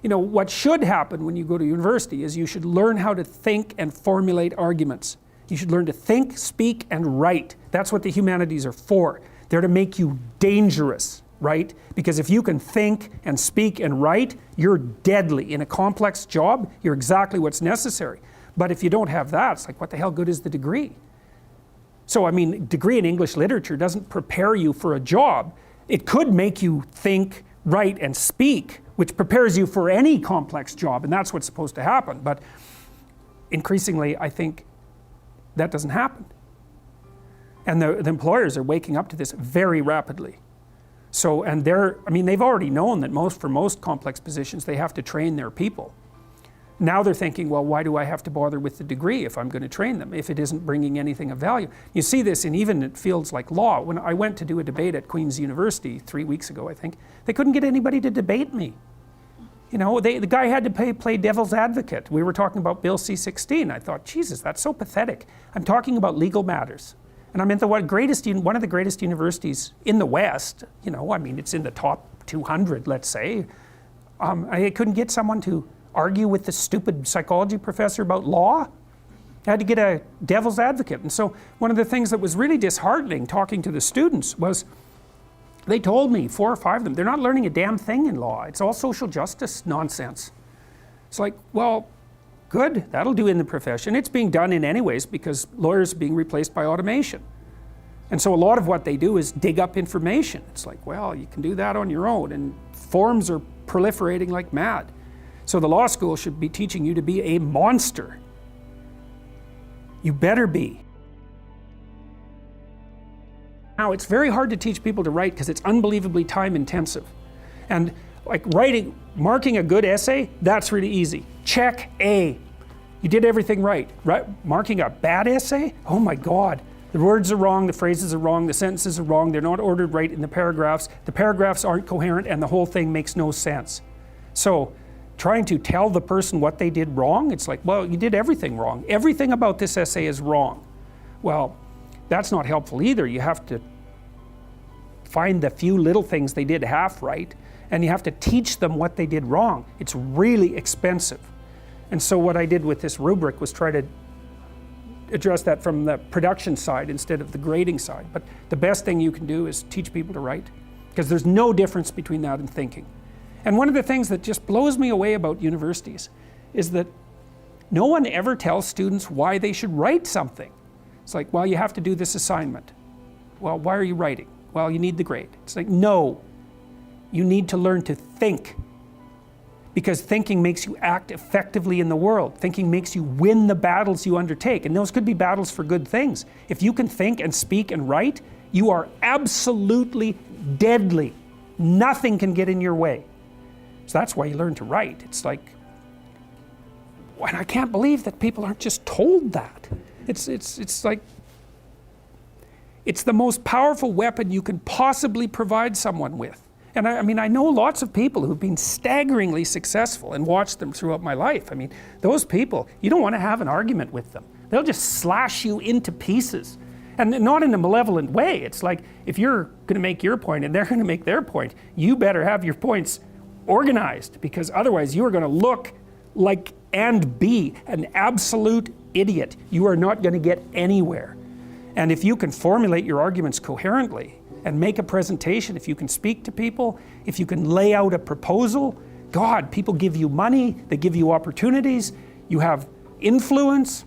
you know, what should happen when you go to university is you should learn how to think and formulate arguments. You should learn to think, speak, and write. That's what the humanities are for. They're to make you dangerous, right? Because if you can think and speak and write, you're deadly. In a complex job, you're exactly what's necessary. But if you don't have that, it's like, what the hell good is the degree? So, I mean, degree in English literature doesn't prepare you for a job. It could make you think, write, and speak, which prepares you for any complex job, and that's what's supposed to happen. But increasingly, I think that doesn't happen. And the employers are waking up to this very rapidly. So, and I mean, they've already known that for most complex positions, they have to train their people. Now they're thinking, well, why do I have to bother with the degree if I'm going to train them, if it isn't bringing anything of value? You see this even in fields like law. When I went to do a debate at Queen's University 3 weeks ago, I think, they couldn't get anybody to debate me. You know, the guy had to play devil's advocate. We were talking about Bill C-16. I thought, Jesus, that's so pathetic. I'm talking about legal matters. And I'm in one of the greatest universities in the West. You know, I mean, it's in the top 200, let's say. I couldn't get someone to argue with the stupid psychology professor about law. I had to get a devil's advocate. And so one of the things that was really disheartening talking to the students was they told me, 4 or 5 of them, they're not learning a damn thing in law. It's all social justice nonsense. It's like, well, good, that'll do in the profession. It's being done in anyways because lawyers are being replaced by automation. And so a lot of what they do is dig up information. It's like, well, you can do that on your own, and forms are proliferating like mad. So the law school should be teaching you to be a monster. You better be. Now, it's very hard to teach people to write because it's unbelievably time intensive. And like marking a good essay, that's really easy. Check A. You did everything right. Marking a bad essay? Oh my God. The words are wrong, the phrases are wrong, the sentences are wrong, they're not ordered right in the paragraphs aren't coherent, and the whole thing makes no sense. So, trying to tell the person what they did wrong, it's like, well, you did everything wrong. Everything about this essay is wrong. Well, that's not helpful either. You have to find the few little things they did half right, and you have to teach them what they did wrong. It's really expensive. And so what I did with this rubric was try to address that from the production side instead of the grading side. But the best thing you can do is teach people to write, because there's no difference between that and thinking. And one of the things that just blows me away about universities is that no one ever tells students why they should write something. It's like, well, you have to do this assignment. Well, why are you writing? Well, you need the grade. It's like, no, you need to learn to think, because thinking makes you act effectively in the world. Thinking makes you win the battles you undertake, and those could be battles for good things. If you can think and speak and write, you are absolutely deadly. Nothing can get in your way. So that's why you learn to write. It's like, and I can't believe that people aren't just told that. It's like, it's the most powerful weapon you can possibly provide someone with. And I mean, I know lots of people who've been staggeringly successful and watched them throughout my life. I mean, those people, you don't want to have an argument with them. They'll just slash you into pieces. And not in a malevolent way. It's like, if you're going to make your point and they're going to make their point, you better have your points organized, because otherwise you are going to look like and be an absolute idiot. You are not going to get anywhere. And if you can formulate your arguments coherently and make a presentation, if you can speak to people, if you can lay out a proposal, God, people give you money, they give you opportunities, you have influence.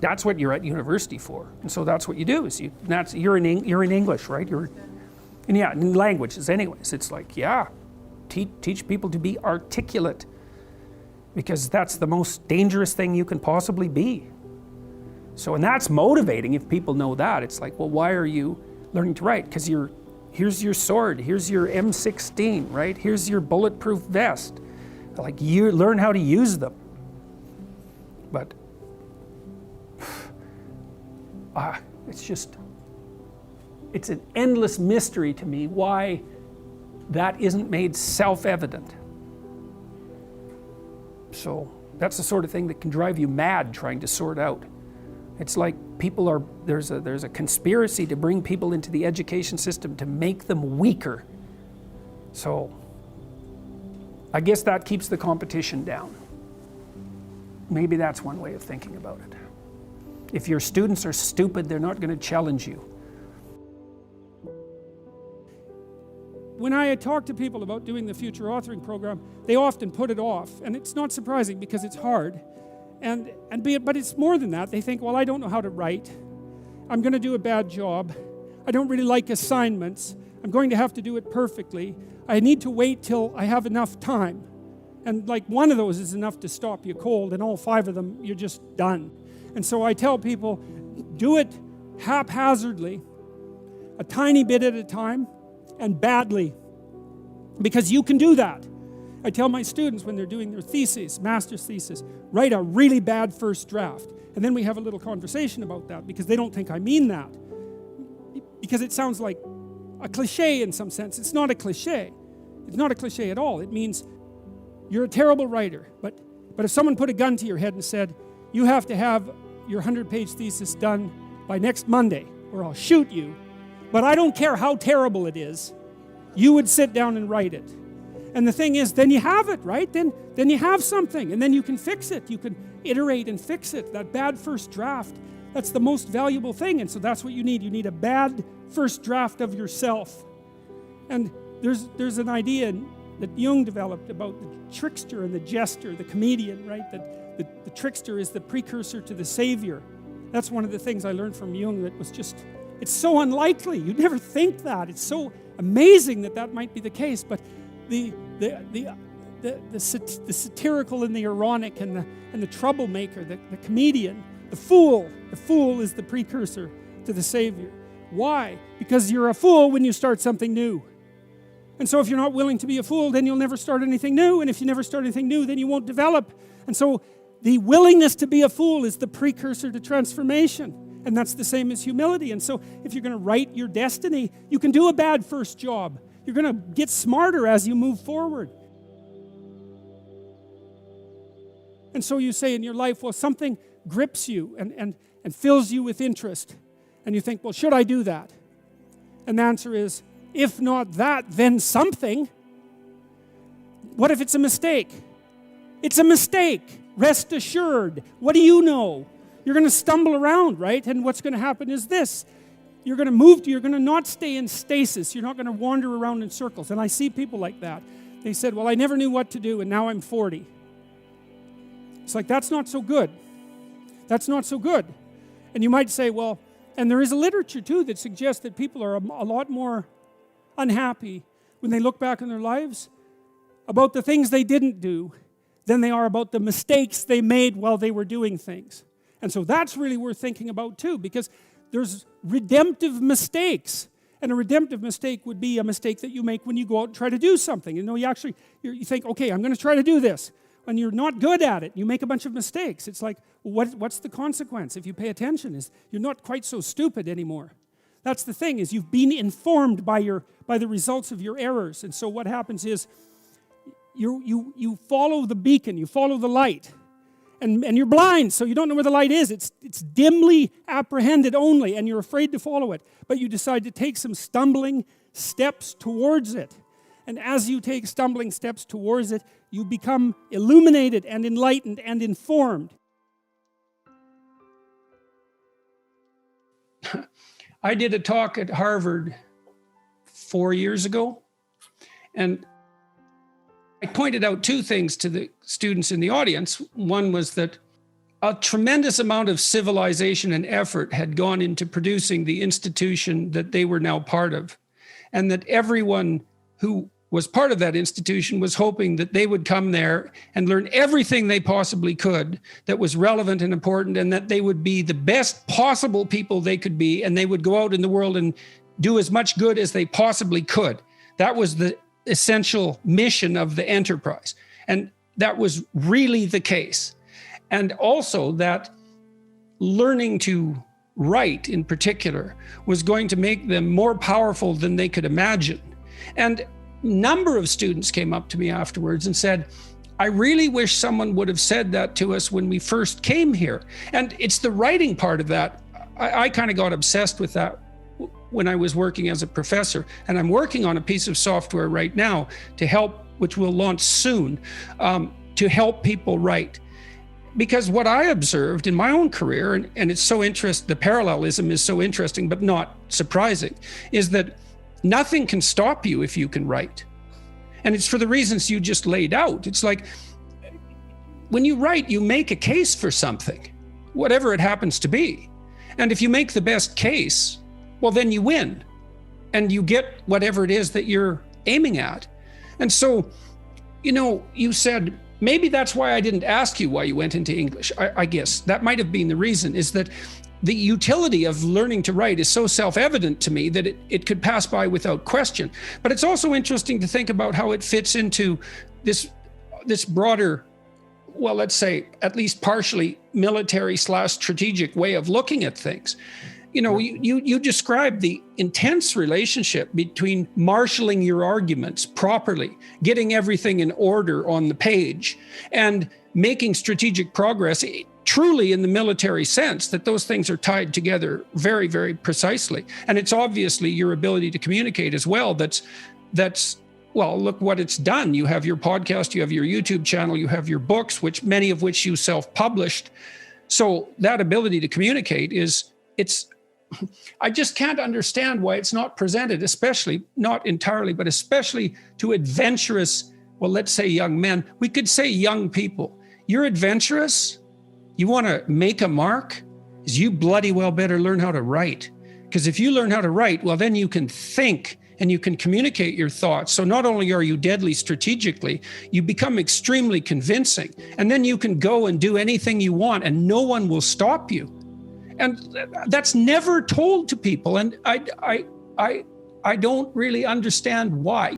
That's what you're at university for. And so that's what you do. Is you're in English, right? Yeah, in languages anyways. It's like, yeah, teach people to be articulate, because that's the most dangerous thing you can possibly be. So, and that's motivating if people know that. It's like, well, why are you learning to write? Because here's your sword, here's your M16, right? Here's your bulletproof vest. Like, you learn how to use them. But it's an endless mystery to me why that isn't made self-evident. So that's the sort of thing that can drive you mad trying to sort out. It's like there's a conspiracy to bring people into the education system to make them weaker. So I guess that keeps the competition down. Maybe that's one way of thinking about it. If your students are stupid, they're not going to challenge you. When I talk to people about doing the future authoring program, they often put it off, and it's not surprising because it's hard. But it's more than that. They think, well, I don't know how to write. I'm going to do a bad job. I don't really like assignments. I'm going to have to do it perfectly. I need to wait till I have enough time. And like one of those is enough to stop you cold, and all 5 of them, you're just done. And so I tell people, do it haphazardly, a tiny bit at a time, and badly, because you can do that. I tell my students when they're doing their theses, master's thesis, write a really bad first draft. And then we have a little conversation about that, because they don't think I mean that. Because it sounds like a cliche in some sense. It's not a cliche. It's not a cliche at all. It means you're a terrible writer. But if someone put a gun to your head and said, you have to have your 100-page thesis done by next Monday, or I'll shoot you, but I don't care how terrible it is, you would sit down and write it. And the thing is, then you have it, right? Then you have something, and then you can fix it. You can iterate and fix it. That bad first draft, that's the most valuable thing. And so that's what you need. You need a bad first draft of yourself. And there's an idea that Jung developed about the trickster and the jester, the comedian, right? That the trickster is the precursor to the savior. That's one of the things I learned from Jung that was just, it's so unlikely. You'd never think that. It's so amazing that might be the case. But the satirical and the ironic and the troublemaker, the comedian, the fool is the precursor to the savior. Why? Because you're a fool when you start something new. And so if you're not willing to be a fool, then you'll never start anything new. And if you never start anything new, then you won't develop. And so the willingness to be a fool is the precursor to transformation. And that's the same as humility. And so if you're going to write your destiny, you can do a bad first job. You're going to get smarter as you move forward. And so you say in your life, well, something grips you and fills you with interest. And you think, well, should I do that? And the answer is, if not that, then something. What if it's a mistake? It's a mistake. Rest assured. What do you know? You're going to stumble around, right? And what's going to happen is this. You're going to not stay in stasis. You're not going to wander around in circles. And I see people like that. They said, well, I never knew what to do, and now I'm 40. It's like, that's not so good. That's not so good. And you might say, well, and there is a literature, too, that suggests that people are a lot more unhappy when they look back on their lives about the things they didn't do than they are about the mistakes they made while they were doing things. And so that's really worth thinking about too, because there's redemptive mistakes. And a redemptive mistake would be a mistake that you make when you go out and try to do something. You know, you think, okay, I'm going to try to do this. When you're not good at it, you make a bunch of mistakes. It's like, what's the consequence if you pay attention? Is you're not quite so stupid anymore. That's the thing, is you've been informed by the results of your errors. And so what happens is you follow the beacon, you follow the light. And you're blind, so you don't know where the light is. It's dimly apprehended only, and you're afraid to follow it. But you decide to take some stumbling steps towards it. And as you take stumbling steps towards it, you become illuminated and enlightened and informed. I did a talk at Harvard 4 years ago, and I pointed out 2 things to the students in the audience. One was that a tremendous amount of civilization and effort had gone into producing the institution that they were now part of, and that everyone who was part of that institution was hoping that they would come there and learn everything they possibly could that was relevant and important, and that they would be the best possible people they could be, and they would go out in the world and do as much good as they possibly could. That was the essential mission of the enterprise. And that was really the case. And also that learning to write in particular was going to make them more powerful than they could imagine. And a number of students came up to me afterwards and said, I really wish someone would have said that to us when we first came here. And it's the writing part of that. I kind of got obsessed with that when I was working as a professor. And I'm working on a piece of software right now to help, which we'll launch soon, to help people write. Because what I observed in my own career, and it's so interesting, the parallelism is so interesting, but not surprising, is that nothing can stop you if you can write. And it's for the reasons you just laid out. It's like, when you write, you make a case for something, whatever it happens to be. And if you make the best case, well, then you win and you get whatever it is that you're aiming at. And so, you know, you said, maybe that's why I didn't ask you why you went into English. I guess that might have been the reason, is that the utility of learning to write is so self-evident to me that it could pass by without question. But it's also interesting to think about how it fits into this broader, well, let's say at least partially military/strategic way of looking at things. You know, you described the intense relationship between marshaling your arguments properly, getting everything in order on the page, and making strategic progress, truly in the military sense, that those things are tied together very, very precisely. And it's obviously your ability to communicate as well that's well, look what it's done. You have your podcast, you have your YouTube channel, you have your books, which many of which you self-published. So that ability to communicate I just can't understand why it's not presented, especially, not entirely, but especially to adventurous, well, let's say young men. We could say young people. You're adventurous, you want to make a mark, is you bloody well better learn how to write. Because if you learn how to write, well, then you can think and you can communicate your thoughts. So not only are you deadly strategically, you become extremely convincing. And then you can go and do anything you want and no one will stop you. And that's never told to people. And I don't really understand why.